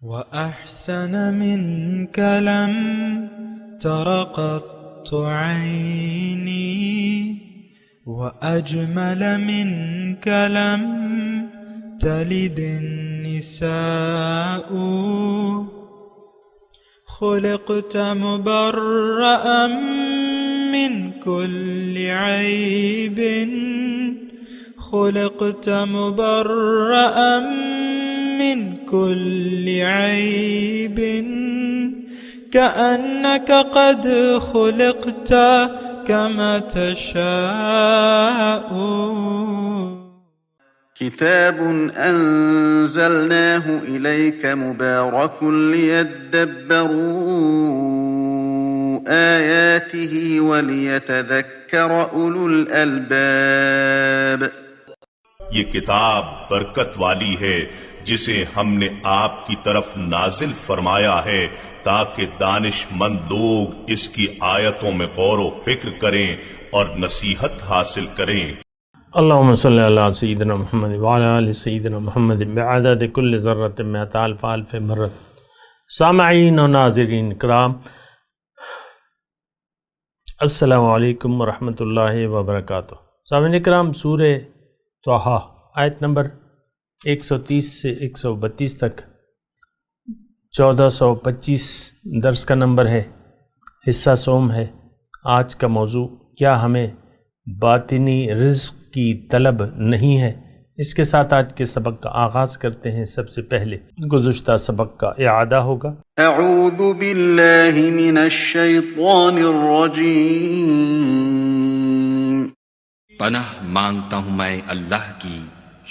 وأحسن منك لم تر قط عيني وأجمل منك لم تلد النساء خلقت مبرأ من كل عيب خلقت مبرأ من كل عيب كأنك قد خلقت كما تشاء. كتاب أنزلناه إليك مبارك ليدبروا آياته وليتذكر أولو الألباب. یہ کتاب برکت والی ہے جسے ہم نے آپ کی طرف نازل فرمایا ہے تاکہ دانش مند لوگ اس کی آیتوں میں غور و فکر کریں اور نصیحت حاصل کریں. اللہم صلی علی سیدنا محمد وعلی آل سیدنا محمد بعدد کل ذرۃ مئۃ الف الف مرۃ. سامعین و ناظرین کرام، السلام علیکم ورحمۃ اللہ وبرکاتہ. سامعین کرام، سورہ طٰہٰ آیت نمبر 130 سے 132 تک 1425 درس کا نمبر ہے، حصہ سوم ہے. آج کا موضوع کیا ہمیں باطنی رزق کی طلب نہیں ہے؟ اس کے ساتھ آج کے سبق کا آغاز کرتے ہیں. سب سے پہلے گزشتہ سبق کا اعادہ ہوگا. اعوذ باللہ من الشیطان الرجیم. پناہ مانگتا ہوں میں اللہ کی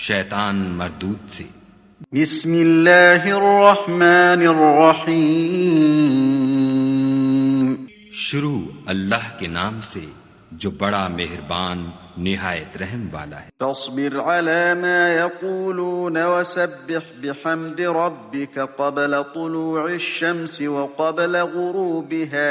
شیطان مردود سے. بسم اللہ الرحمن الرحیم. شروع اللہ کے نام سے جو بڑا مہربان نہایت رحم والا ہے. فاصبر على ما يقولون وسبح بحمد ربك قبل طلوع الشمس وقبل غروبها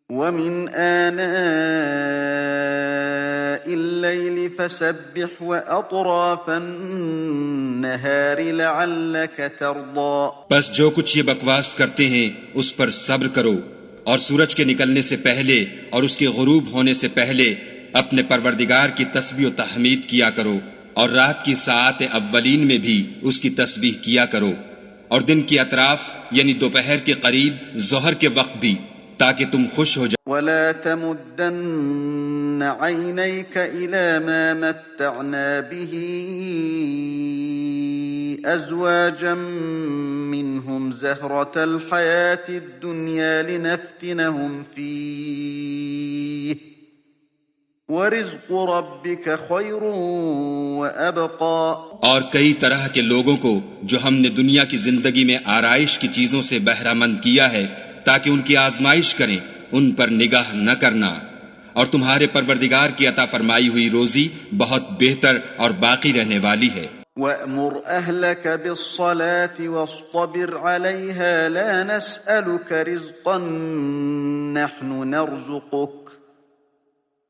ومن آناء الليل فسبح وأطراف النهار لعلك ترضى. بس جو کچھ یہ بکواس کرتے ہیں اس پر صبر کرو، اور سورج کے نکلنے سے پہلے اور اس کے غروب ہونے سے پہلے اپنے پروردگار کی تسبیح و تحمید کیا کرو، اور رات کی ساعات اولین میں بھی اس کی تسبیح کیا کرو، اور دن کی اطراف یعنی دوپہر کے قریب ظہر کے وقت بھی، تاکہ تم خوش ہو جاؤ. ولا تمدن عينيك إلى ما متعنا به أزواجا منهم زهرة الحياة الدنيا لنفتنهم فيه ورزق ربك خير وأبقى. اور کئی طرح کے لوگوں کو جو ہم نے دنیا کی زندگی میں آرائش کی چیزوں سے بہرہ مند کیا ہے تاکہ ان کی آزمائش کریں، ان پر نگاہ نہ کرنا، اور تمہارے پروردگار کی عطا فرمائی ہوئی روزی بہت بہتر اور باقی رہنے والی ہے. وَأْمُرْ أَهْلَكَ بِالصَّلَاةِ وَاصْطَبِرْ عَلَيْهَا لَا نَسْأَلُكَ رِزْقًا نَحْنُ نَرْزُقُكَ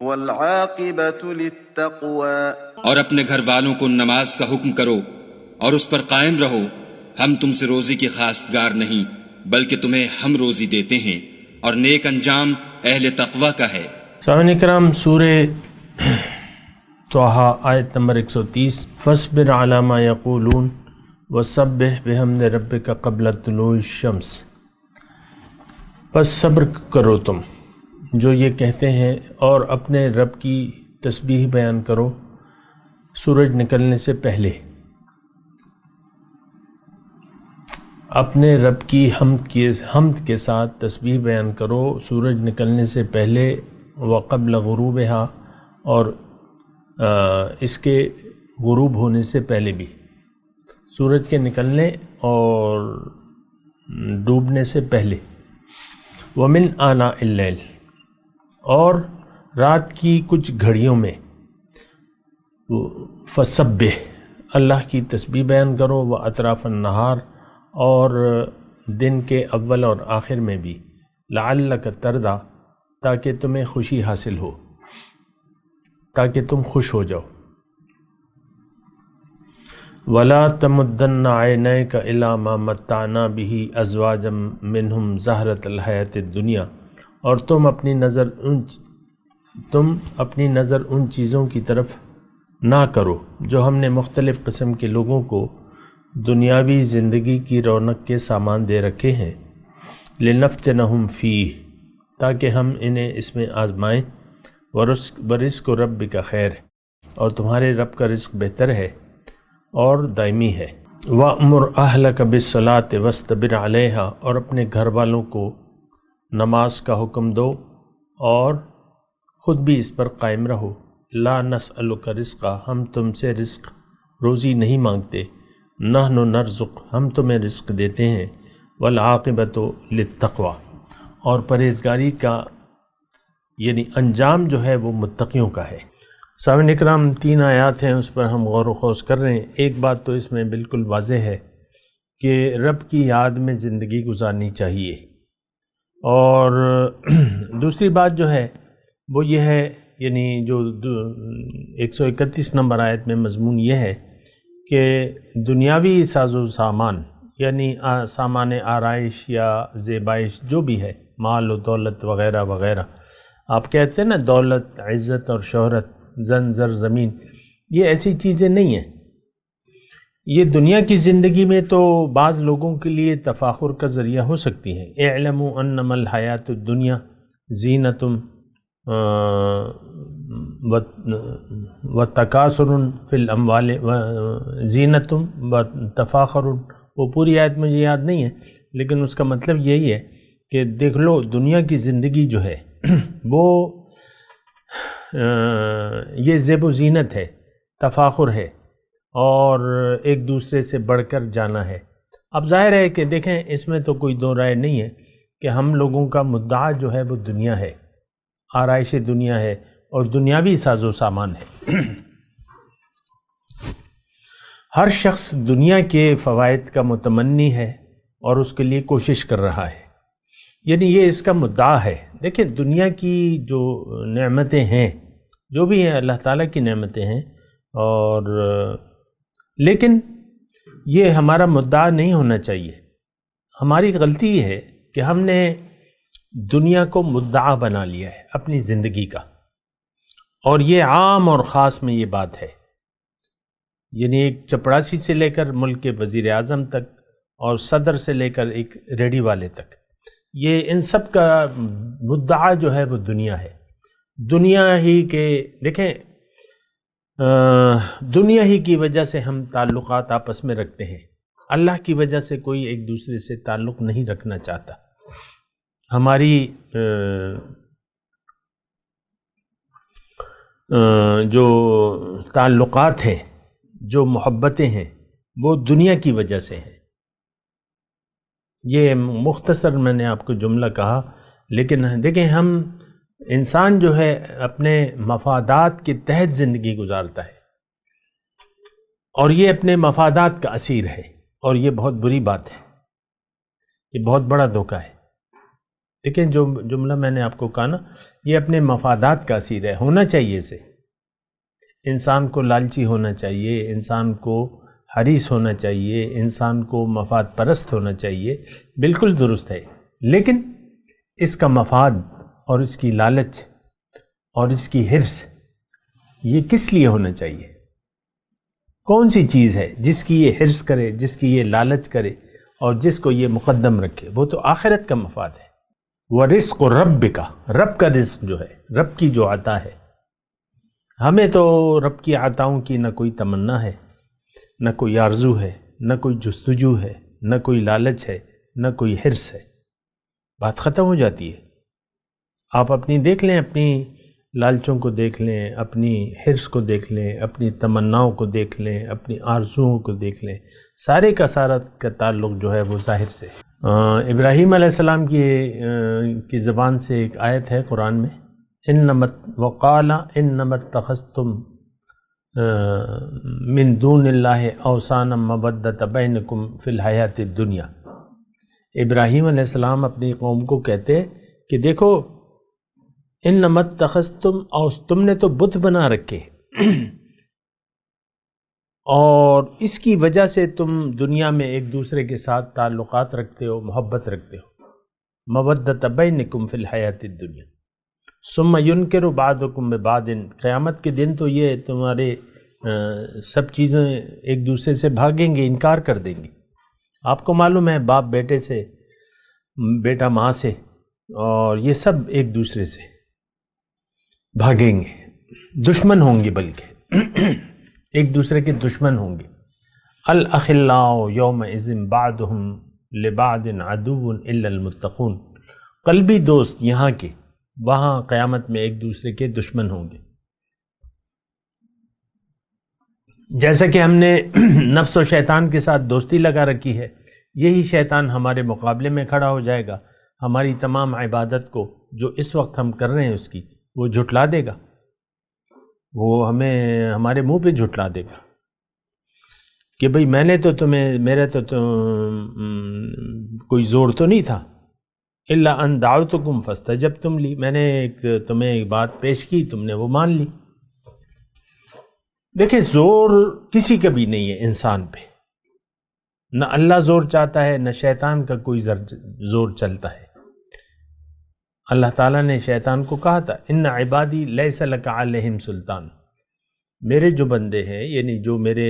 وَالْعَاقِبَةُ لِلتَّقْوَى. اور اپنے گھر والوں کو نماز کا حکم کرو اور اس پر قائم رہو، ہم تم سے روزی کی خواستگار نہیں بلکہ تمہیں ہم روزی دیتے ہیں، اور نیک انجام اہل تقوی کا ہے. سامعین کرام، سورہ طٰہٰ آیت نمبر 130. فاصبر علی ما یقولون وسبح بحمد ربک قبل طلوع الشمس. پس صبر کرو تم جو یہ کہتے ہیں، اور اپنے رب کی تسبیح بیان کرو سورج نکلنے سے پہلے. اپنے رب کی حمد کے ساتھ تسبیح بیان کرو سورج نکلنے سے پہلے، وقبل غروبها، اور اس کے غروب ہونے سے پہلے بھی. سورج کے نکلنے اور ڈوبنے سے پہلے. ومن آناء اللیل، اور رات کی کچھ گھڑیوں میں. فسبح، اللہ کی تسبیح بیان کرو. و اطراف النہار، اور دن کے اول اور آخر میں بھی. لعلک ترضی، تاکہ تمہیں خوشی حاصل ہو. تاکہ تم خوش ہو جاؤ۔ وَلَا تَمُدَّنَّ عَيْنَيْكَ إِلَىٰ مَا مَتَّعْنَا بِهِ أَزْوَاجًا مِّنْهُمْ زَهْرَةَ الْحَيَاةِ الدُّنْيَا، اور تم اپنی نظر ان چیزوں کی طرف نہ کرو جو ہم نے مختلف قسم کے لوگوں کو دنیاوی زندگی کی رونق کے سامان دے رکھے ہیں، لِنَفْتِنَهُمْ فِيهِ، تاکہ ہم انہیں اس میں آزمائیں، وَرِزْقُ رَبِّكَ خیر، اور تمہارے رب کا رزق بہتر ہے اور دائمی ہے۔ وَأْمُرْ أَهْلَكَ بِالصَّلَاةِ وَاسْتَبِرْ عَلَيْهَا، اور اپنے گھر والوں کو نماز کا حکم دو اور خود بھی اس پر قائم رہو۔ لا نسألک رزقا، ہم تم سے رزق روزی نہیں مانگتے، نحن نرزق، ہم تمہیں رزق دیتے ہیں، والعاقبۃ للتقوی، اور پرہیزگاری کا یعنی انجام جو ہے وہ متقیوں کا ہے۔ سامعین اکرام، 3 آیات ہیں، اس پر ہم غور و خوض کر رہے ہیں۔ ایک بات تو اس میں بالکل واضح ہے کہ رب کی یاد میں زندگی گزارنی چاہیے، اور دوسری بات جو ہے وہ یہ ہے، یعنی جو 131 نمبر آیت میں مضمون یہ ہے کہ دنیاوی ساز و سامان، یعنی سامان آرائش یا زیبائش جو بھی ہے، مال و دولت وغیرہ وغیرہ، آپ کہتے ہیں نا دولت، عزت اور شہرت، زن زر زمین، یہ ایسی چیزیں نہیں ہیں۔ یہ دنیا کی زندگی میں تو بعض لوگوں کے لیے تفاخر کا ذریعہ ہو سکتی ہیں۔ اعلموا انما الحیات الدنیا زینۃ وتکاثر فی الاموال زینۃ وتفاخر، وہ پوری آیت مجھے یاد نہیں ہے، لیکن اس کا مطلب یہی ہے کہ دیکھ لو دنیا کی زندگی جو ہے وہ یہ زیب و زینت ہے، تفاخر ہے، اور ایک دوسرے سے بڑھ کر جانا ہے۔ اب ظاہر ہے کہ دیکھیں اس میں تو کوئی دو رائے نہیں ہے کہ ہم لوگوں کا مدعا جو ہے وہ دنیا ہے، آرائش دنیا ہے اور دنیاوی ساز و سامان ہے۔ ہر شخص دنیا کے فوائد کا متمنی ہے اور اس کے لیے کوشش کر رہا ہے، یعنی یہ اس کا مدعا ہے۔ دیکھیں دنیا کی جو نعمتیں ہیں، جو بھی ہیں اللہ تعالیٰ کی نعمتیں ہیں، اور لیکن یہ ہمارا مدعا نہیں ہونا چاہیے۔ ہماری غلطی یہ ہے کہ ہم نے دنیا کو مدعا بنا لیا ہے اپنی زندگی کا، اور یہ عام اور خاص میں یہ بات ہے، یعنی ایک چپڑاسی سے لے کر ملک کے وزیر اعظم تک اور صدر سے لے کر ایک ریڈی والے تک، یہ ان سب کا مدعا جو ہے وہ دنیا ہے۔ دنیا ہی کے دیکھیں دنیا ہی کی وجہ سے ہم تعلقات آپس میں رکھتے ہیں، اللہ کی وجہ سے کوئی ایک دوسرے سے تعلق نہیں رکھنا چاہتا۔ ہماری جو تعلقات ہیں، جو محبتیں ہیں، وہ دنیا کی وجہ سے ہیں۔ یہ مختصر میں نے آپ کو جملہ کہا، لیکن دیکھیں ہم انسان جو ہے اپنے مفادات کے تحت زندگی گزارتا ہے، اور یہ اپنے مفادات کا اسیر ہے، اور یہ بہت بری بات ہے، یہ بہت بڑا دھوکہ ہے۔ دیکھیں جو جملہ میں نے آپ کو کہا نا، یہ اپنے مفادات کا اسیر ہے۔ ہونا چاہیے اسے، انسان کو لالچی ہونا چاہیے، انسان کو حریص ہونا چاہیے، انسان کو مفاد پرست ہونا چاہیے، بالکل درست ہے، لیکن اس کا مفاد اور اس کی لالچ اور اس کی حرص یہ کس لیے ہونا چاہیے؟ کون سی چیز ہے جس کی یہ حرص کرے، جس کی یہ لالچ کرے اور جس کو یہ مقدم رکھے؟ وہ تو آخرت کا مفاد ہے۔ وَرِزْقُ رَبِّكَ، رب کا رزق جو ہے، رب کی جو عطا ہے، ہمیں تو رب کی عطاؤں کی نہ کوئی تمنا ہے، نہ کوئی آرزو ہے، نہ کوئی جستجو ہے، نہ کوئی لالچ ہے، نہ کوئی حرص ہے۔ بات ختم ہو جاتی ہے۔ آپ اپنی دیکھ لیں، اپنی لالچوں کو دیکھ لیں، اپنی حرص کو دیکھ لیں، اپنی تمناؤں کو دیکھ لیں، اپنی آرزوؤں کو دیکھ لیں، سارے کا سارا کا تعلق جو ہے وہ ظاہر سے۔ ابراہیم علیہ السلام کی زبان سے ایک آیت ہے قرآن میں، وَقَالَ إِنَّمَا اتَّخَذْتُم مِّن دُونِ اللَّهِ أَوْثَانًا مَوَدَّةَ بَيْنَكُمْ فِي الْحَيَاةِ الدُّنْيَا۔ ابراہیم علیہ السلام اپنی قوم کو کہتے کہ دیکھو انما اتخذتم، اور تم نے تو بت بنا رکھے اور اس کی وجہ سے تم دنیا میں ایک دوسرے کے ساتھ تعلقات رکھتے ہو، محبت رکھتے ہو، مودۃ بینکم فی الحیات الدنیا ثم ینکر بعضکم ببعض، قیامت کے دن تو یہ تمہارے سب چیزیں ایک دوسرے سے بھاگیں گے، انکار کر دیں گے۔ آپ کو معلوم ہے باپ بیٹے سے، بیٹا ماں سے، اور یہ سب ایک دوسرے سے بھاگیں گے، دشمن ہوں گے، بلکہ ایک دوسرے کے دشمن ہوں گے۔ الاخلاء یومئذ بعضهم لبعض عدو الا المتقون، قلبی دوست یہاں کے وہاں قیامت میں ایک دوسرے کے دشمن ہوں گے۔ جیسا کہ ہم نے نفس و شیطان کے ساتھ دوستی لگا رکھی ہے، یہی شیطان ہمارے مقابلے میں کھڑا ہو جائے گا، ہماری تمام عبادت کو جو اس وقت ہم کر رہے ہیں اس کی وہ جھٹلا دے گا، وہ ہمیں ہمارے منہ پہ جھٹلا دے گا کہ بھئی میں نے تو تمہیں، میرا تو کوئی زور تو نہیں تھا، الا ان دعوتکم فاستجبتم لی، میں نے تمہیں ایک بات پیش کی، تم نے وہ مان لی۔ دیکھیں زور کسی کا بھی نہیں ہے انسان پہ، نہ اللہ زور چاہتا ہے، نہ شیطان کا کوئی زور چلتا ہے۔ اللہ تعالیٰ نے شیطان کو کہا تھا ان عبادی لیس لک علیہم سلطان، میرے جو بندے ہیں یعنی جو میرے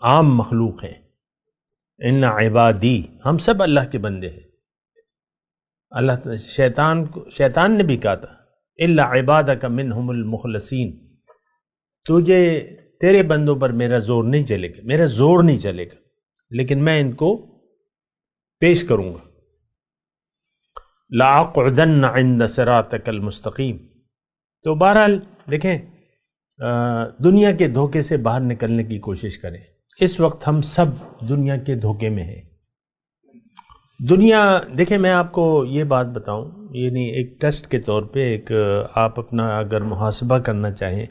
عام مخلوق ہیں، ان عبادی، ہم سب اللہ کے بندے ہیں۔ اللہ شیطان نے بھی کہا تھا الا عبادک منہم المخلصین، تجھے تیرے بندوں پر میرا زور نہیں چلے گا، میرا زور نہیں چلے گا، لیکن میں ان کو پیش کروں گا۔ لَأَقْعُدَنَّ عِنْدَ صِرَاطِكَ الْمُسْتَقِيمِ۔ تو بہرحال دیکھیں دنیا کے دھوکے سے باہر نکلنے کی کوشش کریں۔ اس وقت ہم سب دنیا کے دھوکے میں ہیں۔ دنیا، دیکھیں میں آپ کو یہ بات بتاؤں، یعنی ایک ٹیسٹ کے طور پہ، ایک آپ اپنا اگر محاسبہ کرنا چاہیں،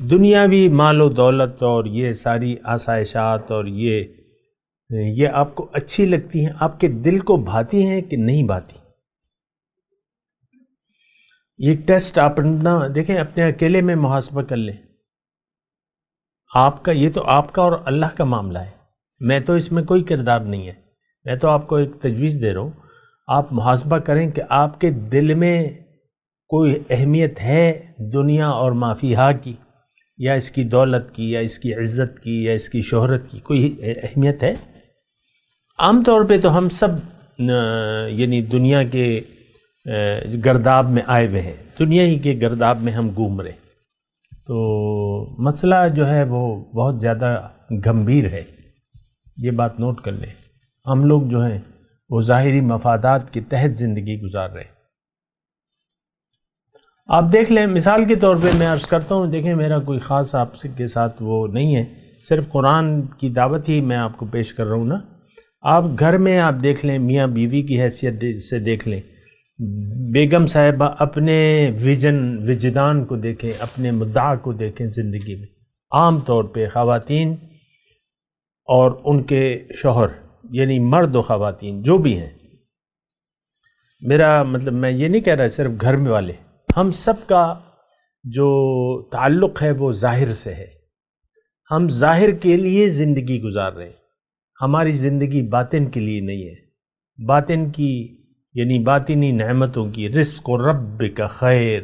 دنیاوی مال و دولت اور یہ ساری آسائشات اور یہ آپ کو اچھی لگتی ہیں، آپ کے دل کو بھاتی ہیں کہ نہیں بھاتی؟ یہ ٹیسٹ آپ دیکھیں، اپنے اکیلے میں محاسبہ کر لیں۔ آپ کا یہ تو آپ کا اور اللہ کا معاملہ ہے، میں تو اس میں کوئی کردار نہیں ہے، میں تو آپ کو ایک تجویز دے رہا ہوں۔ آپ محاسبہ کریں کہ آپ کے دل میں کوئی اہمیت ہے دنیا اور ما فیہا کی، یا اس کی دولت کی، یا اس کی عزت کی، یا اس کی شہرت کی کوئی اہمیت ہے؟ عام طور پہ تو ہم سب یعنی دنیا کے گرداب میں آئے ہوئے ہیں، دنیا ہی کے گرداب میں ہم گھوم رہے، تو مسئلہ جو ہے وہ بہت زیادہ گمبھیر ہے، یہ بات نوٹ کر لیں۔ ہم لوگ جو ہیں وہ ظاہری مفادات کے تحت زندگی گزار رہے ہیں۔ آپ دیکھ لیں، مثال کے طور پہ میں عرض کرتا ہوں، دیکھیں میرا کوئی خاص آپ کے ساتھ وہ نہیں ہے، صرف قرآن کی دعوت ہی میں آپ کو پیش کر رہا ہوں نا۔ آپ گھر میں آپ دیکھ لیں، میاں بیوی کی حیثیت سے دیکھ لیں، بیگم صاحبہ اپنے وجدان کو دیکھیں، اپنے مدعا کو دیکھیں زندگی میں۔ عام طور پہ خواتین اور ان کے شوہر، یعنی مرد و خواتین جو بھی ہیں، میرا مطلب میں یہ نہیں کہہ رہا صرف گھر میں والے، ہم سب کا جو تعلق ہے وہ ظاہر سے ہے۔ ہم ظاہر کے لیے زندگی گزار رہے ہیں، ہماری زندگی باطن کے لیے نہیں ہے۔ باطن کی یعنی باطنی نعمتوں کی، رزق و رب کا خیر،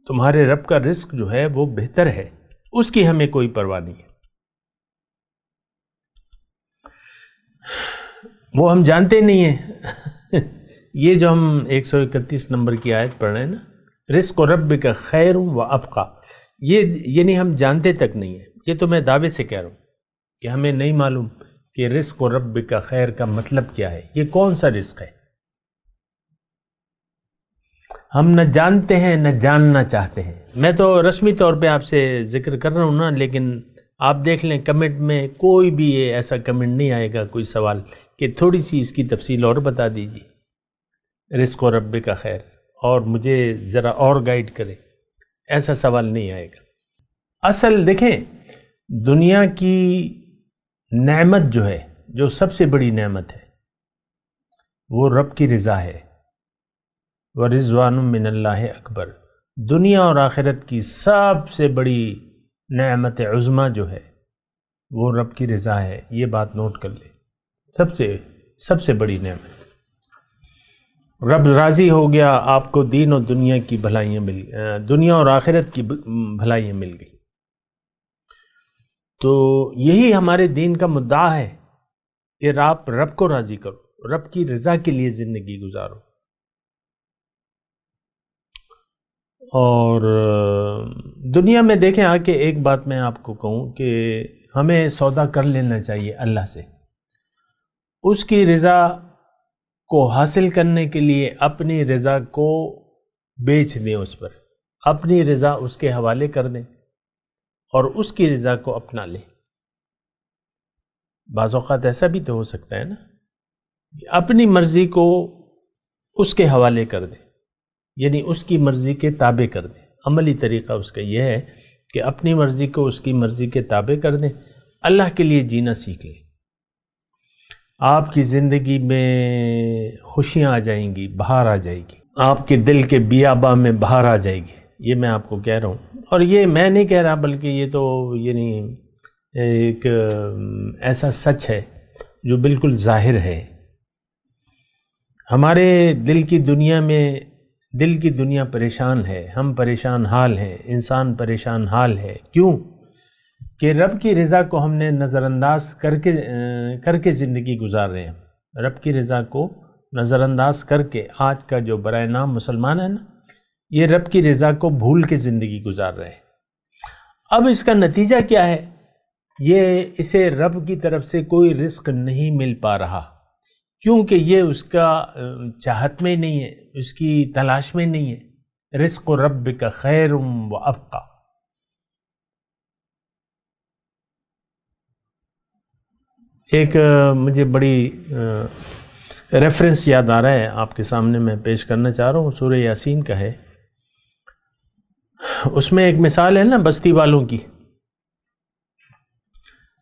تمہارے رب کا رزق جو ہے وہ بہتر ہے، اس کی ہمیں کوئی پرواہ نہیں ہے۔ وہ ہم جانتے نہیں ہیں یہ جو ہم 131 نمبر کی آیت پڑھ رہے ہیں نا، رزق و رب کا خیر و ابقا، یہ یعنی ہم جانتے تک نہیں ہیں۔ یہ تو میں دعوے سے کہہ رہا ہوں کہ ہمیں نہیں معلوم کہ رزق و رب کا خیر کا مطلب کیا ہے، یہ کون سا رزق ہے۔ ہم نہ جانتے ہیں نہ جاننا چاہتے ہیں۔ میں تو رسمی طور پہ آپ سے ذکر کر رہا ہوں نا، لیکن آپ دیکھ لیں کمنٹ میں کوئی بھی ایسا کمنٹ نہیں آئے گا، کوئی سوال کہ تھوڑی سی اس کی تفصیل اور بتا دیجیے، رزق و رب کا خیر، اور مجھے ذرا اور گائیڈ کرے، ایسا سوال نہیں آئے گا۔ اصل دیکھیں، دنیا کی نعمت جو ہے، جو سب سے بڑی نعمت ہے، وہ رب کی رضا ہے۔ ورضوان من اللہ اکبر، دنیا اور آخرت کی سب سے بڑی نعمت عظمیٰ جو ہے وہ رب کی رضا ہے، یہ بات نوٹ کر لے، سب سے بڑی نعمت۔ رب راضی ہو گیا، آپ کو دین اور دنیا کی بھلائیاں مل گئی، دنیا اور آخرت کی بھلائیاں مل گئی۔ تو یہی ہمارے دین کا مدعا ہے کہ آپ رب کو راضی کرو، رب کی رضا کے لیے زندگی گزارو۔ اور دنیا میں دیکھیں آ کے ایک بات میں آپ کو کہوں کہ ہمیں سودا کر لینا چاہیے اللہ سے، اس کی رضا کو حاصل کرنے کے لیے اپنی رضا کو بیچ دیں، اس پر اپنی رضا اس کے حوالے کر دیں اور اس کی رضا کو اپنا لیں۔ بعض اوقات ایسا بھی تو ہو سکتا ہے نا، اپنی مرضی کو اس کے حوالے کر دیں، یعنی اس کی مرضی کے تابع کر دیں۔ عملی طریقہ اس کا یہ ہے کہ اپنی مرضی کو اس کی مرضی کے تابع کر دیں، اللہ کے لیے جینا سیکھ لیں۔ آپ کی زندگی میں خوشیاں آ جائیں گی، بہار آ جائے گی، آپ کے دل کے بیاباں میں بہار آ جائے گی، یہ میں آپ کو کہہ رہا ہوں۔ اور یہ میں نہیں کہہ رہا، بلکہ یہ تو یعنی ایک ایسا سچ ہے جو بالکل ظاہر ہے۔ ہمارے دل کی دنیا پریشان ہے، ہم پریشان حال ہیں، انسان پریشان حال ہے۔ کیوں؟ کہ رب کی رضا کو ہم نے نظر انداز کر کے زندگی گزار رہے ہیں۔ رب کی رضا کو نظر انداز کر کے آج کا جو برائے نام مسلمان ہے نا، یہ رب کی رضا کو بھول کے زندگی گزار رہے ہیں۔ اب اس کا نتیجہ کیا ہے؟ یہ اسے رب کی طرف سے کوئی رزق نہیں مل پا رہا، کیونکہ یہ اس کا چاہت میں نہیں ہے، اس کی تلاش میں نہیں ہے۔ رزق ربک خیر و ابقی۔ ایک مجھے بڑی ریفرنس یاد آ رہا ہے، آپ کے سامنے میں پیش کرنا چاہ رہا ہوں، سورہ یاسین کا ہے۔ اس میں ایک مثال ہے نا بستی والوں کی،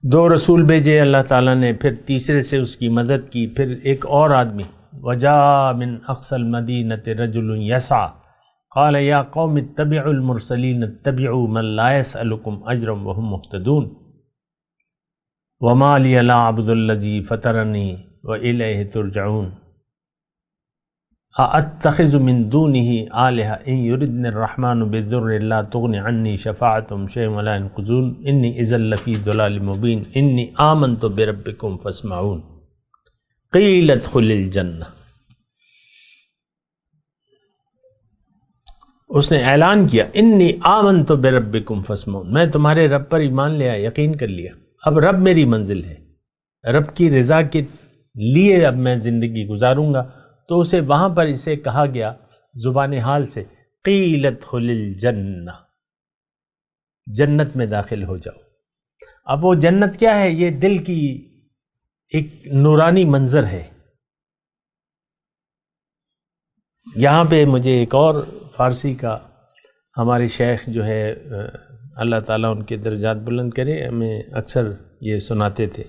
2 رسول بھیجے اللہ تعالیٰ نے، پھر تیسرے سے اس کی مدد کی، پھر ایک اور آدمی، وَجَاءَ مِنْ أَقْصَى الْمَدِينَةِ رَجُلٌ يَسْعَىٰ قَالَ يَا قَوْمِ اتَّبِعُوا الْمُرْسَلِينَ اتَّبِعُوا مَن لَّا يَسْأَلُكُمْ أَجْرًا وَهُم مُّهْتَدُونَ وَمَا لِيَ لَا أَعْبُدُ الَّذِي فَطَرَنِي وَإِلَيْهِ تُرْجَعُونَ أَأَتَّخِذُ مِن دُونِهِ آلِهَةً إِن يُرِدْنِ الرَّحْمَٰنُ بِضُرٍّ لَّا تُغْنِ عَنِّي شَفَاعَتُهُمْ شَيْئًا وَلَا يَنقُذُونَ إِنِّي إِذًا لَّفِي ضَلَالٍ مُّبِينٍ إِنِّي آمَنتُ بِرَبِّكُمْ فَاسْمَعُونِ قِيلَ ادْخُلِ الْجَنَّةَ۔ اس نے اعلان کیا، انی آمنت بربکم فاسمعون، میں تمہارے رب پر ایمان لے آیا، یقین کر لیا، اب رب میری منزل ہے، رب کی رضا کے لیے اب میں زندگی گزاروں گا۔ تو اسے وہاں پر اسے کہا گیا زبان حال سے، قیل ادخل الجنہ، جنت میں داخل ہو جاؤ۔ اب وہ جنت کیا ہے؟ یہ دل کی ایک نورانی منظر ہے۔ یہاں پہ مجھے ایک اور فارسی کا ہمارے شیخ جو ہے اللہ تعالیٰ ان کے درجات بلند کرے، ہمیں اکثر یہ سناتے تھے،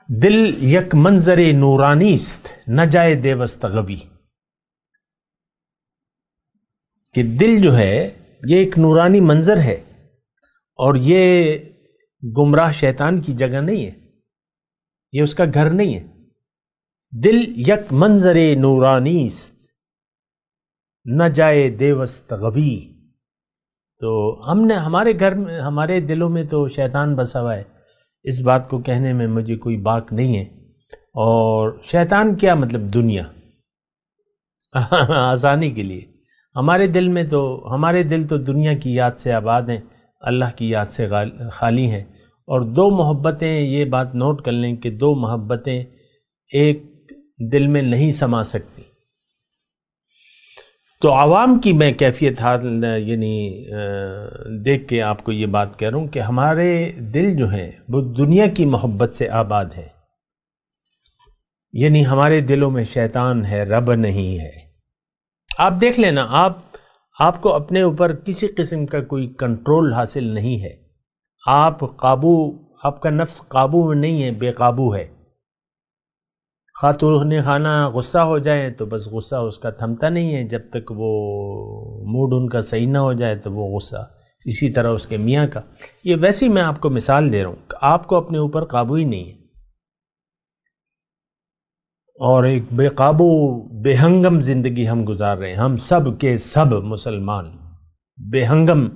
دل یک منظر نورانیست نہ جائے دیوست غبی، کہ دل جو ہے یہ ایک نورانی منظر ہے اور یہ گمراہ شیطان کی جگہ نہیں ہے، یہ اس کا گھر نہیں ہے۔ دل یک منظر نورانیست نہ جائے دیوست غبی۔ تو ہم نے ہمارے گھر میں، ہمارے دلوں میں تو شیطان بسا ہوا ہے، اس بات کو کہنے میں مجھے کوئی باک نہیں ہے۔ اور شیطان کیا مطلب؟ دنیا، آسانی کے لیے ہمارے دل میں تو، ہمارے دل تو دنیا کی یاد سے آباد ہیں، اللہ کی یاد سے خالی ہیں۔ اور 2 محبتیں، یہ بات نوٹ کر لیں کہ 2 محبتیں ایک دل میں نہیں سما سکتی۔ تو عوام کی میں کیفیت حال یعنی دیکھ کے آپ کو یہ بات کہہ رہا ہوں کہ ہمارے دل جو ہیں وہ دنیا کی محبت سے آباد ہے، یعنی ہمارے دلوں میں شیطان ہے، رب نہیں ہے۔ آپ دیکھ لینا، آپ کو اپنے اوپر کسی قسم کا کوئی کنٹرول حاصل نہیں ہے، آپ کا نفس قابو میں نہیں ہے، بے قابو ہے۔ خاتون خانہ غصہ ہو جائے تو بس غصہ اس کا تھمتا نہیں ہے، جب تک وہ موڈ ان کا صحیح نہ ہو جائے تو وہ غصہ، اسی طرح اس کے میاں کا. یہ ویسے میں آپ کو مثال دے رہا ہوں کہ آپ کو اپنے اوپر قابو ہی نہیں ہے، اور ایک بے قابو بے ہنگم زندگی ہم گزار رہے ہیں. ہم سب کے سب مسلمان بے ہنگم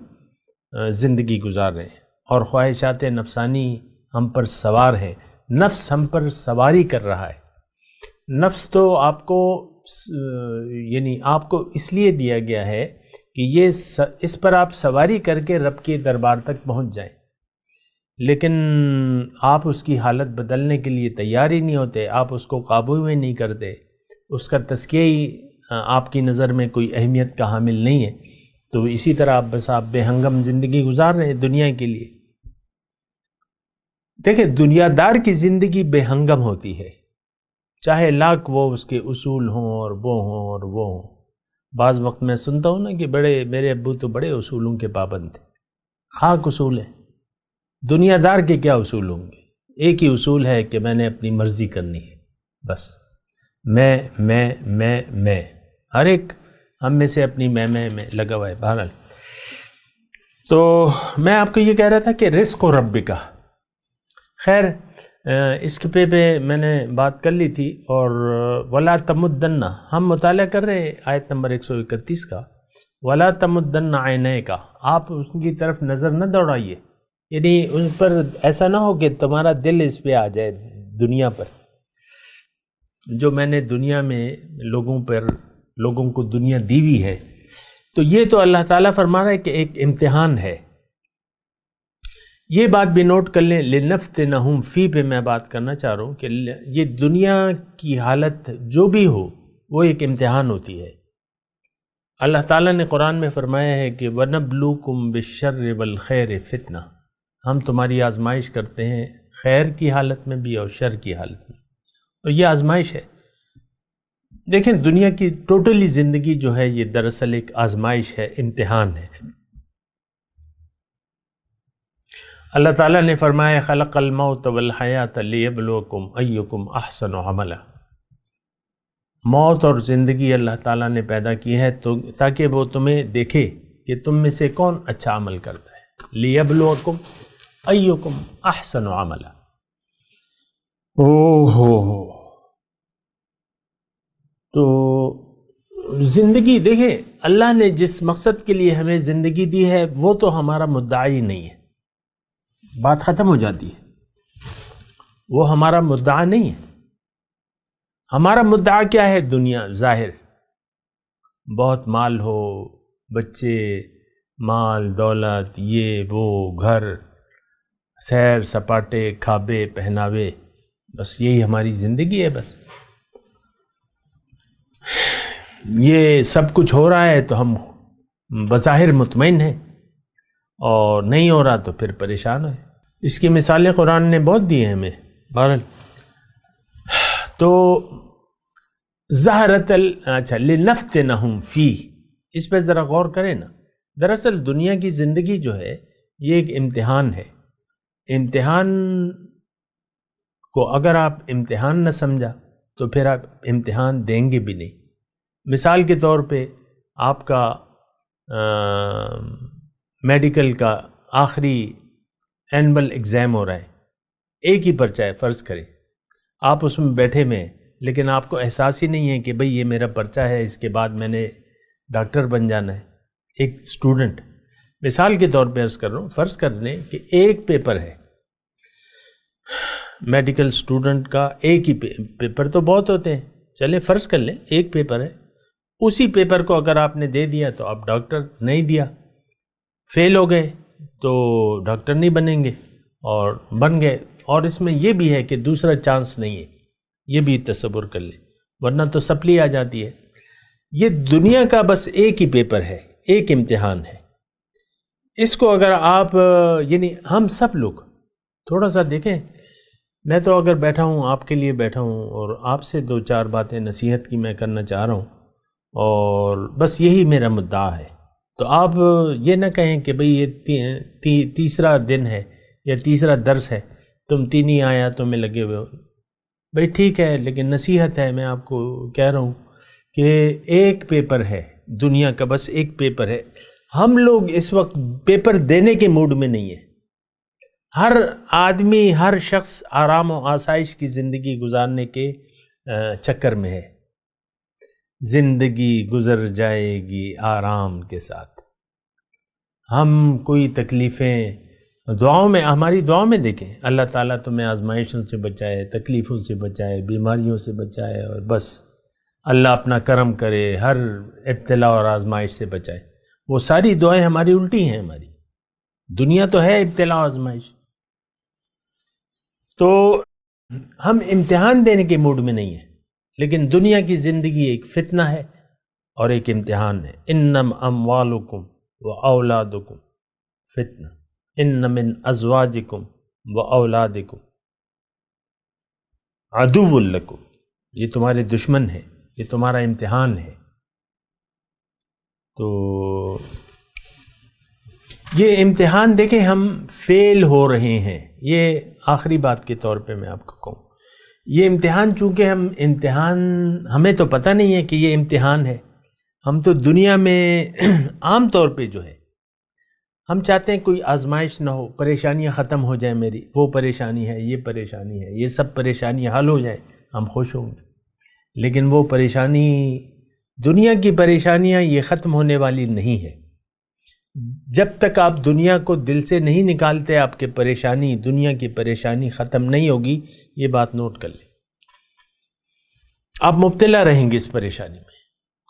زندگی گزار رہے ہیں، اور خواہشات نفسانی ہم پر سوار ہیں. نفس ہم پر سواری کر رہا ہے. نفس تو آپ کو یعنی آپ کو اس لیے دیا گیا ہے کہ یہ اس پر آپ سواری کر کے رب کے دربار تک پہنچ جائیں، لیکن آپ اس کی حالت بدلنے کے لیے تیار ہی نہیں ہوتے، آپ اس کو قابو میں نہیں کرتے، اس کا تزکیہ ہی آپ کی نظر میں کوئی اہمیت کا حامل نہیں ہے. تو اسی طرح آپ بے ہنگم زندگی گزار رہے ہیں دنیا کے لیے. دیکھیں، دنیا دار کی زندگی بے ہنگم ہوتی ہے، چاہے لاکھ وہ اس کے اصول ہوں اور وہ ہوں اور وہ ہوں. بعض وقت میں سنتا ہوں نا کہ میرے ابو تو بڑے اصولوں کے پابند تھے. خاک اصول ہیں. دنیا دار کے کیا اصول ہوں گے؟ ایک ہی اصول ہے کہ میں نے اپنی مرضی کرنی ہے، بس میں ہر ایک ہم میں سے اپنی میں لگا ہوا ہے. بہرحال تو میں آپ کو یہ کہہ رہا تھا کہ رزق و رب کا، خیر اس پہ میں نے بات کر لی تھی. اور ولا تمدن، ہم مطالعہ کر رہے ہیں آیت نمبر 131 کا. ولا تمدن عینیک، آپ ان کی طرف نظر نہ دوڑائیے، یعنی ان پر ایسا نہ ہو کہ تمہارا دل اس پہ آ جائے دنیا پر. جو میں نے دنیا میں لوگوں کو دنیا دی ہوئی ہے، تو یہ تو اللہ تعالیٰ فرما رہا ہے کہ ایک امتحان ہے. یہ بات بھی نوٹ کر لیں، لنفتنہم فی پہ میں بات کرنا چاہ رہا ہوں کہ یہ دنیا کی حالت جو بھی ہو وہ ایک امتحان ہوتی ہے. اللہ تعالیٰ نے قرآن میں فرمایا ہے کہ وَنَبْلُوكُمْ بِالشَّرِّ وَالْخَيْرِ فِتْنَةً، ہم تمہاری آزمائش کرتے ہیں خیر کی حالت میں بھی اور شر کی حالت میں، اور یہ آزمائش ہے. دیکھیں، دنیا کی ٹوٹلی زندگی جو ہے یہ دراصل ایک آزمائش ہے، امتحان ہے. اللہ تعالیٰ نے فرمایا خلق الموت والحیات لیبلوکم ایکم احسن عملا. موت اور زندگی اللہ تعالیٰ نے پیدا کی ہے تو تاکہ وہ تمہیں دیکھے کہ تم میں سے کون اچھا عمل کرتا ہے. لیبلوکم ایکم احسن عملا. تو زندگی دیکھیں، اللہ نے جس مقصد کے لیے ہمیں زندگی دی ہے وہ تو ہمارا مدعی نہیں ہے، بات ختم ہو جاتی ہے. وہ ہمارا مدعا نہیں ہے. ہمارا مدعا کیا ہے؟ دنیا، ظاہر، بہت مال ہو، بچے، مال دولت، یہ وہ، گھر، سیر سپاٹے، کھابے پہناوے، بس یہی ہماری زندگی ہے. بس یہ سب کچھ ہو رہا ہے تو ہم بظاہر مطمئن ہیں، اور نہیں ہو رہا تو پھر پریشان ہیں. اس کی مثالیں قرآن نے بہت دی ہیں ہمیں. بہرحال تو ظہرت اچھا لنفتنہم فی، اس پہ ذرا غور کریں نا. دراصل دنیا کی زندگی جو ہے یہ ایک امتحان ہے. امتحان کو اگر آپ امتحان نہ سمجھا تو پھر آپ امتحان دیں گے بھی نہیں. مثال کے طور پہ آپ کا میڈیکل کا آخری اینول ایگزام ہو رہا ہے، ایک ہی پرچہ ہے، فرض کریں آپ اس میں بیٹھے میں، لیکن آپ کو احساس ہی نہیں ہے کہ بھئی یہ میرا پرچہ ہے، اس کے بعد میں نے ڈاکٹر بن جانا ہے. ایک اسٹوڈنٹ، مثال کے طور پہ عرض کر رہا ہوں، فرض کر لیں کہ ایک پیپر ہے میڈیکل اسٹوڈنٹ کا، ایک ہی پیپر تو بہت ہوتے ہیں، چلے فرض کر لیں ایک پیپر ہے. اسی پیپر کو اگر آپ نے دے دیا تو آپ ڈاکٹر، نہیں دیا فیل ہو گئے تو ڈاکٹر نہیں بنیں گے، اور بن گئے. اور اس میں یہ بھی ہے کہ دوسرا چانس نہیں ہے، یہ بھی تصور کر لیں، ورنہ تو سپلی آ جاتی ہے. یہ دنیا کا بس ایک ہی پیپر ہے، ایک امتحان ہے. اس کو اگر آپ یعنی ہم سب لوگ تھوڑا سا دیکھیں، میں تو اگر بیٹھا ہوں آپ کے لیے بیٹھا ہوں اور آپ سے دو چار باتیں نصیحت کی میں کرنا چاہ رہا ہوں، اور بس یہی میرا مدعا ہے. تو آپ یہ نہ کہیں کہ بھئی یہ تیسرا دن ہے یا تیسرا درس ہے، تم تین ہی آیاتوں میں لگے ہوئے ہو. بھئی ٹھیک ہے، لیکن نصیحت ہے، میں آپ کو کہہ رہا ہوں کہ ایک پیپر ہے دنیا کا، بس ایک پیپر ہے. ہم لوگ اس وقت پیپر دینے کے موڈ میں نہیں ہیں. ہر آدمی، ہر شخص آرام و آسائش کی زندگی گزارنے کے چکر میں ہے. زندگی گزر جائے گی آرام کے ساتھ. ہم کوئی تکلیفیں دعاؤں میں، ہماری دعاؤں میں دیکھیں، اللہ تعالیٰ تمہیں آزمائشوں سے بچائے، تکلیفوں سے بچائے، بیماریوں سے بچائے، اور بس اللہ اپنا کرم کرے، ہر ابتلا اور آزمائش سے بچائے. وہ ساری دعائیں ہماری الٹی ہیں. ہماری دنیا تو ہے ابتلا و آزمائش. تو ہم امتحان دینے کے موڈ میں نہیں ہیں، لیکن دنیا کی زندگی ایک فتنہ ہے اور ایک امتحان ہے. انم اموالکم و اولادکم فتنہ ان من ازواجکم و اولادکم عدو لکم. یہ تمہارے دشمن ہے، یہ تمہارا امتحان ہے. تو یہ امتحان دیکھیں، ہم فیل ہو رہے ہیں. یہ آخری بات کے طور پہ میں آپ کو کہوں، یہ امتحان، چونکہ ہمیں تو پتہ نہیں ہے کہ یہ امتحان ہے. ہم تو دنیا میں عام طور پہ جو ہے، ہم چاہتے ہیں کوئی آزمائش نہ ہو، پریشانیاں ختم ہو جائیں. میری وہ پریشانی ہے، یہ پریشانی ہے، یہ سب پریشانیاں حل ہو جائیں، ہم خوش ہوں گے. لیکن وہ پریشانی، دنیا کی پریشانیاں یہ ختم ہونے والی نہیں ہے. جب تک آپ دنیا کو دل سے نہیں نکالتے، آپ کے پریشانی، دنیا کی پریشانی ختم نہیں ہوگی. یہ بات نوٹ کر لیں. آپ مبتلا رہیں گے اس پریشانی میں،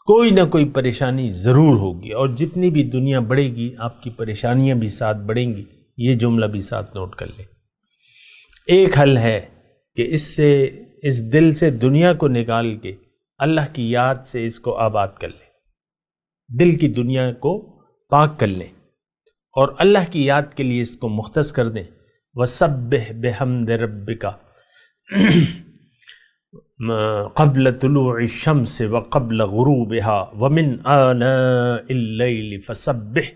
کوئی نہ کوئی پریشانی ضرور ہوگی، اور جتنی بھی دنیا بڑھے گی آپ کی پریشانیاں بھی ساتھ بڑھیں گی. یہ جملہ بھی ساتھ نوٹ کر لیں. ایک حل ہے کہ اس دل سے دنیا کو نکال کے اللہ کی یاد سے اس کو آباد کر لیں. دل کی دنیا کو پاک کر لیں اور اللہ کی یاد کے لیے اس کو مختص کر دیں. وَسَبِّحْ بِحَمْدِ رَبِّكَ قبل طلوع الشمس وقبل غروبها ومن آناء الليل فسبح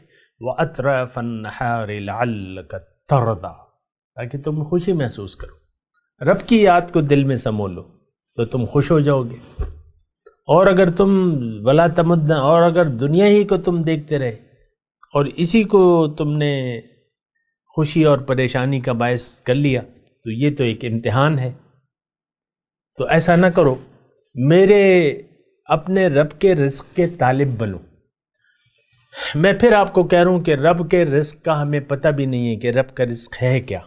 وأطراف النهار لعلك ترضى، تاکہ تم خوشی محسوس کرو. رب کی یاد کو دل میں سمو لو تو تم خوش ہو جاؤ گے. اور اگر تم ولا تمدن، اور اگر دنیا ہی کو تم دیکھتے رہے اور اسی کو تم نے خوشی اور پریشانی کا باعث کر لیا، تو یہ تو ایک امتحان ہے. تو ایسا نہ کرو. میرے اپنے رب کے رزق کے طالب بنو. میں پھر آپ کو کہہ رہا ہوں کہ رب کے رزق کا ہمیں پتہ بھی نہیں ہے کہ رب کا رزق ہے کیا.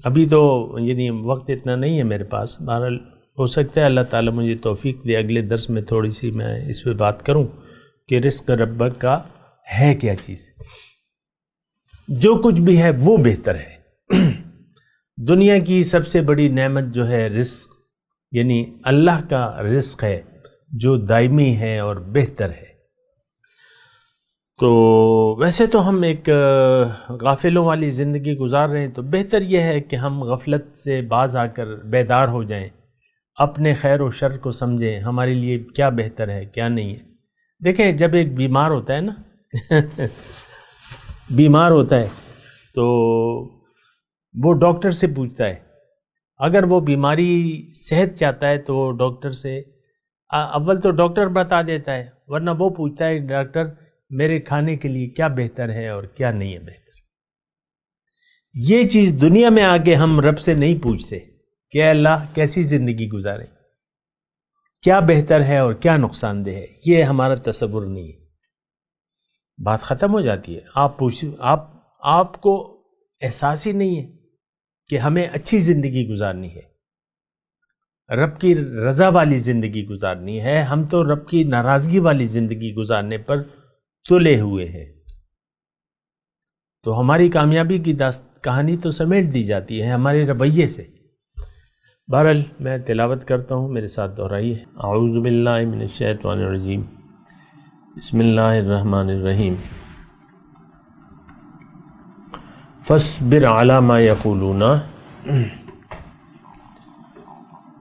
ابھی تو یعنی وقت اتنا نہیں ہے میرے پاس. بہرحال ہو سکتا ہے اللہ تعالیٰ مجھے توفیق دے، اگلے درس میں تھوڑی سی میں اس پہ بات کروں کہ رزق رب کا ہے کیا چیز. جو کچھ بھی ہے وہ بہتر ہے. دنیا کی سب سے بڑی نعمت جو ہے رزق، یعنی اللہ کا رزق ہے جو دائمی ہے اور بہتر ہے. تو ویسے تو ہم ایک غافلوں والی زندگی گزار رہے ہیں، تو بہتر یہ ہے کہ ہم غفلت سے باز آ کر بیدار ہو جائیں، اپنے خیر و شر کو سمجھیں، ہمارے لیے کیا بہتر ہے کیا نہیں ہے. دیکھیں، جب ایک بیمار ہوتا ہے نا بیمار ہوتا ہے تو وہ ڈاکٹر سے پوچھتا ہے. اگر وہ بیماری صحت چاہتا ہے تو وہ ڈاکٹر سے اول تو ڈاکٹر بتا دیتا ہے، ورنہ وہ پوچھتا ہے ڈاکٹر میرے کھانے کے لیے کیا بہتر ہے اور کیا نہیں ہے بہتر. یہ چیز دنیا میں آ کے ہم رب سے نہیں پوچھتے کہ اے اللہ کیسی زندگی گزاریں، کیا بہتر ہے اور کیا نقصان دہ ہے. یہ ہمارا تصور نہیں ہے. بات ختم ہو جاتی ہے. آپ کو احساس ہی نہیں ہے کہ ہمیں اچھی زندگی گزارنی ہے، رب کی رضا والی زندگی گزارنی ہے. ہم تو رب کی ناراضگی والی زندگی گزارنے پر تلے ہوئے ہیں. تو ہماری کامیابی کی کہانی تو سمیٹ دی جاتی ہے ہمارے رویے سے. بہرحال میں تلاوت کرتا ہوں، میرے ساتھ دہرائیے. اعوذ باللہ من الشیطان الرجیم، بسم اللہ الرحمن الرحیم. فاصبر علی ما یقولون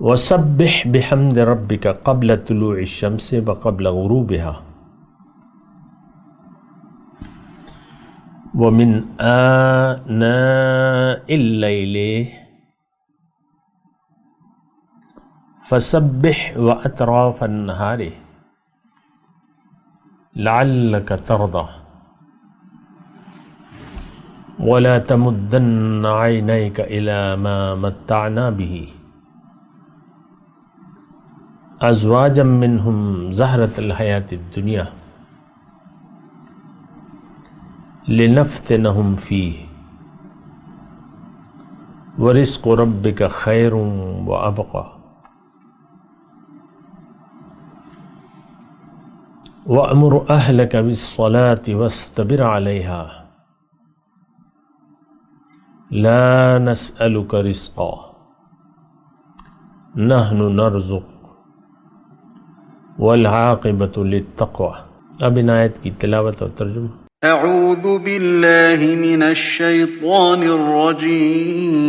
وسبح بحمد ربک قبل طلوع الشمس وقبل غروبها ومن آناء اللیل فسبح وأطراف النہار لعلک ترضی ولا تمدن عینیک الی ما متعنا به ازواجا منهم زہرۃ الحیاۃ الدنیا لنفتنہم فیہ ورزق ربک خیر وابقی وأمر أهلك بالصلاة واصطبر عليها لا نسألك رزقا نحن نرزقك والعاقبة للتقوى. اب ان آیت کی تلاوت اور ترجمہ. اعوذ باللہ من الشیطان الرجیم.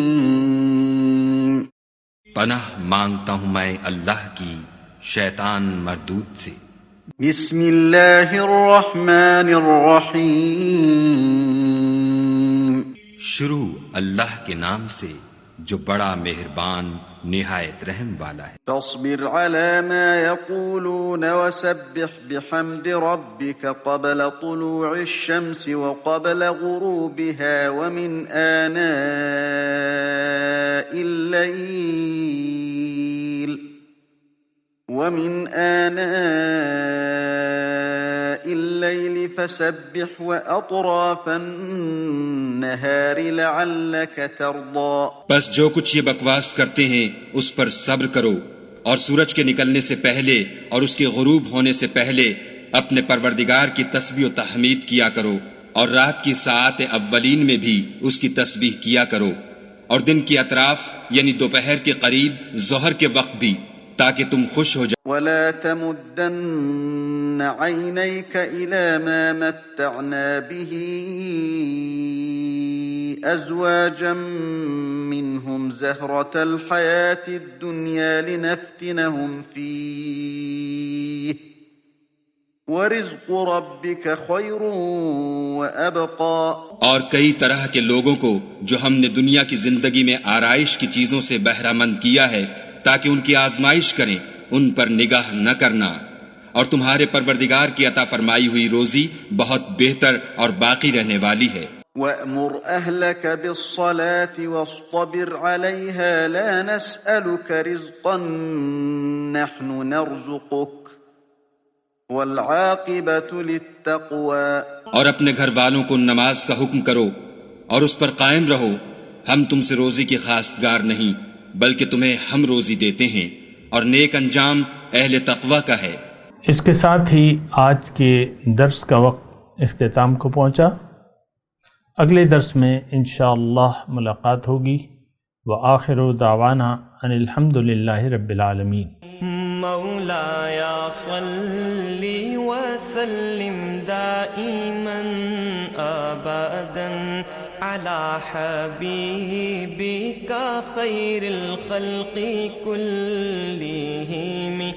پناہ مانگتا ہوں میں اللہ کی شیطان مردود سے. بسم اللہ الرحمن الرحیم. شروع اللہ کے نام سے جو بڑا مہربان نہایت رحم والا ہے. فاصبر على ما يقولون وسبح بحمد ربك قبل طلوع الشمس وقبل غروبها ومن آناء الليل فسبح وأطراف النهار لعلك ترضى. بس جو کچھ یہ بکواس کرتے ہیں اس پر صبر کرو اور سورج کے نکلنے سے پہلے اور اس کے غروب ہونے سے پہلے اپنے پروردگار کی تسبیح و تحمید کیا کرو اور رات کی ساعات اولین میں بھی اس کی تسبیح کیا کرو اور دن کی اطراف یعنی دوپہر کے قریب ظہر کے وقت بھی تاکہ تم خوش ہو جاؤ. ولا تمدن عینیک الی ما متعنا به ازواجا منهم زہرۃ الحیاۃ الدنیا لنفتنهم فیہ ورزق ربک خیر وابقی. اور کئی طرح کے لوگوں کو جو ہم نے دنیا کی زندگی میں آرائش کی چیزوں سے بہرہ مند کیا ہے تاکہ ان کی آزمائش کریں، ان پر نگاہ نہ کرنا، اور تمہارے پروردگار کی عطا فرمائی ہوئی روزی بہت بہتر اور باقی رہنے والی ہے. وَأْمُرْ أَهْلَكَ بِالصَّلَاةِ وَاصْطَبِرْ عَلَيْهَا لَا نَسْأَلُكَ رِزْقًا نَحْنُ نَرْزُقُكَ وَالْعَاقِبَةُ لِلتَّقْوَى. اور اپنے گھر والوں کو نماز کا حکم کرو اور اس پر قائم رہو، ہم تم سے روزی کی خواستگار نہیں بلکہ تمہیں ہم روزی دیتے ہیں، اور نیک انجام اہل تقوی کا ہے. اس کے ساتھ ہی آج کے درس کا وقت اختتام کو پہنچا. اگلے درس میں انشاءاللہ ملاقات ہوگی. وآخر دعوانا ان الحمدللہ رب العالمین. مولایا صلی وسلم دائما ابدا على حبيبك خير الخلق كلهم.